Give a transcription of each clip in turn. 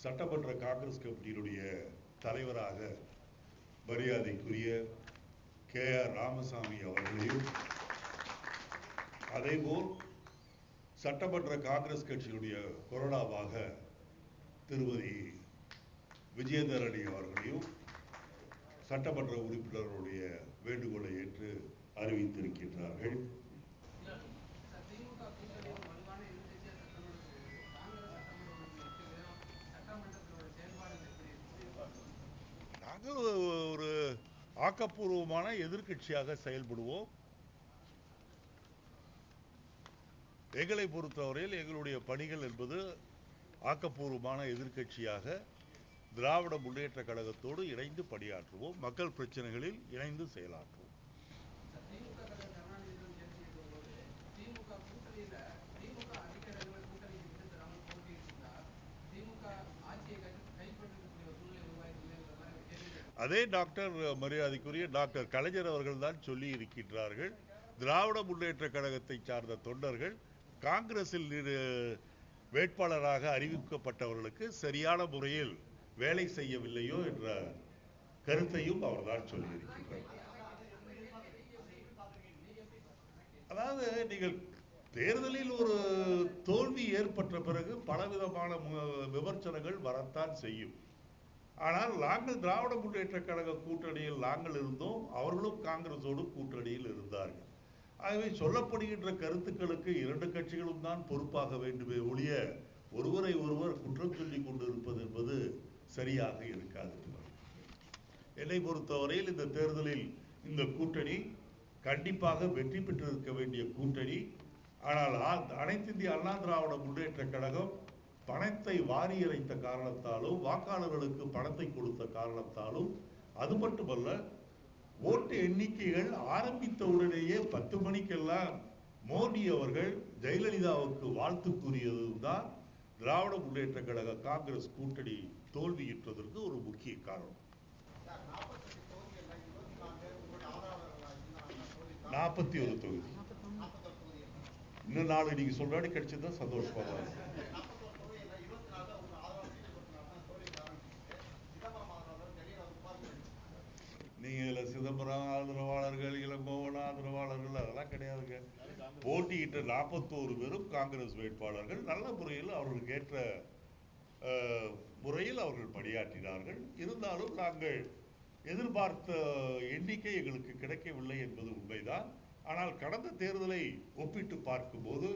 சட்டமன்ற காங்கிரஸ் கமிட்டியினுடைய தலைவராக மரியாதைக்குரிய KR ராமசாமி அவர்களையும், அதேபோல் சட்டமன்ற காங்கிரஸ் கட்சியுடைய கொறடாவாக திருமதி விஜயதரணி அவர்களையும் சட்டமன்ற உறுப்பினர்களுடைய வேண்டுகோளை ஏற்று அறிவித்திருக்கின்றார்கள். நாங்கள் ஒரு ஆக்கப்பூர்வமான எதிர்க்கட்சியாக செயல்படுவோம். எங்களை பொறுத்தவரையில் எங்களுடைய பணிகள் என்பது ஆக்கப்பூர்வமான எதிர்க்கட்சியாக திராவிட முன்னேற்ற கழகத்தோடு இணைந்து பணியாற்றுவோம். மக்கள் பிரச்சனைகளில் இணைந்து செயலாற்றுவோம். அதே மரியாதைக்குரிய டாக்டர் கலைஞர் அவர்கள் தான் சொல்லி இருக்கின்றார்கள். திராவிட முன்னேற்ற கழகத்தை சார்ந்த தொண்டர்கள் காங்கிரஸில் வேட்பாளராக அறிவிக்கப்பட்டவர்களுக்கு சரியான முறையில் வேலை செய்யவில்லையோ என்ற கருத்தையும் அவர்தான் சொல்லியிருக்கிறார். அதாவது நீங்கள் தேர்தலில் ஒரு தோல்வி ஏற்பட்ட பிறகு பலவிதமான விமர்சனங்கள் வரத்தான் செய்யும். ஆனால் நாங்கள் திராவிட முன்னேற்ற கழக கூட்டணியில் நாங்கள் இருந்தோம், அவர்களும் காங்கிரஸோடு கூட்டணியில் இருந்தார்கள். ஆகவே சொல்லப்படுகின்ற கருத்துக்களுக்கு இரண்டு கட்சிகளும் தான் பொறுப்பாக வேண்டுமே ஒழிய ஒருவரை ஒருவர் குற்றம் சொல்லிக் கொண்டிருப்பது என்பது சரியாக இருக்காது. என்னை பொறுத்தவரையில் இந்த தேர்தலில் இந்த கூட்டணி கண்டிப்பாக வெற்றி பெற்றிருக்க வேண்டிய கூட்டணி. ஆனால் அனைத்து இந்திய அண்ணா திராவிட முன்னேற்ற கழகம் பணத்தை வாரி இறைத்த காரணத்தாலும், வாக்காளர்களுக்கு பணத்தை கொடுத்த காரணத்தாலும், அது மட்டுமல்ல, ஓட்டு எண்ணிக்கைகள் ஆரம்பித்த உடனேயே 10 மணிக்கெல்லாம் மோடி அவர்கள் ஜெயலலிதாவுக்கு வாழ்த்து கூறியதும் தான் திராவிட முன்னேற்ற கழக காங்கிரஸ் கூட்டணி தோல்வியுற்றதற்கு ஒரு முக்கிய காரணம். 41 தொகுதி இன்னும் 4 நீங்க சொல்றாடி கிடைச்சதா சந்தோஷமா தான். நீங்க சிதம்பரம் ஆதரவாளர்கள், இளங்கோவன் ஆதரவாளர்கள் அதெல்லாம் கிடையாதுங்க. போட்டியிட்ட 41 பேரும் காங்கிரஸ் வேட்பாளர்கள். நல்ல முறையில் அவர்களுக்கு ஏற்ற முறையில் அவர்கள் பணியாற்றினார்கள். இருந்தாலும் நாங்கள் எதிர்பார்த்த எண்ணிக்கை எங்களுக்கு கிடைக்கவில்லை என்பது உண்மைதான். ஆனால் கடந்த தேர்தலை ஒப்பிட்டு பார்க்கும்போது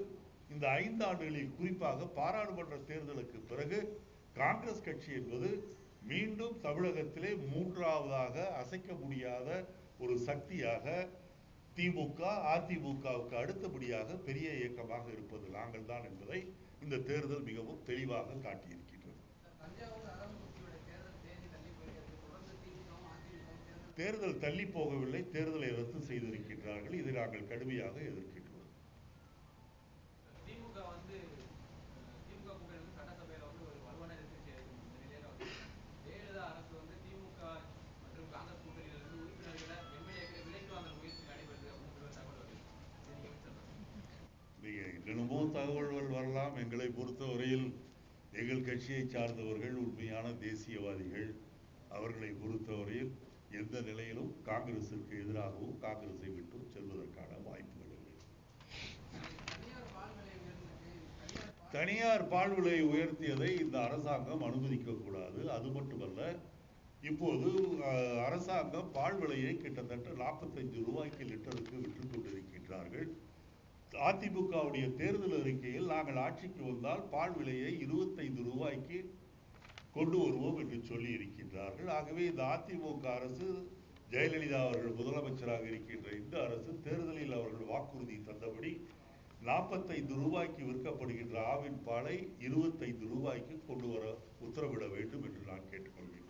இந்த 5 ஆண்டுகளில், குறிப்பாக பாராளுமன்ற தேர்தலுக்கு பிறகு காங்கிரஸ் கட்சி என்பது மீண்டும் தமிழகத்திலே 3ஆவதாக அசைக்க முடியாத ஒரு சக்தியாக திமுக, அதிமுகவுக்கு அடுத்தபடியாக பெரிய இயக்கமாக இருப்பது நாங்கள் தான் என்பதை இந்த தேர்தல் மிகவும் தெளிவாக காட்டியிருக்கின்றது. தேர்தல் தள்ளி போகவில்லை, தேர்தலை ரத்து செய்திருக்கின்றார்கள். இதை நாங்கள் கடுமையாக எதிர்க்கின்றோம். என்னென்னமோ தகவல்கள் வரலாம். எங்களை பொறுத்தவரையில் எங்கள் கட்சியை சார்ந்தவர்கள் உண்மையான தேசியவாதிகள். அவர்களை பொறுத்தவரையில் எந்த நிலையிலும் காங்கிரசிற்கு எதிராகவும் காங்கிரஸை விட்டும் செல்வதற்கான வாய்ப்புகள் இல்லை. தனியார் பால் விலை உயர்த்தியதை இந்த அரசாங்கம் அனுமதிக்க கூடாது. அது மட்டுமல்ல, இப்போது அரசாங்கம் பால் விலையை கிட்டத்தட்ட 45 ரூபாய்க்கு லிட்டருக்கு விற்றுக் கொண்டிருக்கின்றார்கள். அதிமுகவுடைய தேர்தல் அறிக்கையில் நாங்கள் ஆட்சிக்கு வந்தால் பால் விலையை 25 ரூபாய்க்கு கொண்டு வருவோம் என்று சொல்லி இருக்கின்றார்கள். ஆகவே இந்த அதிமுக அரசு, ஜெயலலிதா அவர்கள் முதலமைச்சராக இருக்கின்ற இந்த அரசு தேர்தலில் அவர்கள் வாக்குறுதி தந்தபடி 45 ரூபாய்க்கு விற்கப்படுகின்ற ஆவின் பாலை 25 ரூபாய்க்கு கொண்டு வர உத்தரவிட வேண்டும் என்று நான் கேட்டுக்கொள்கிறேன்.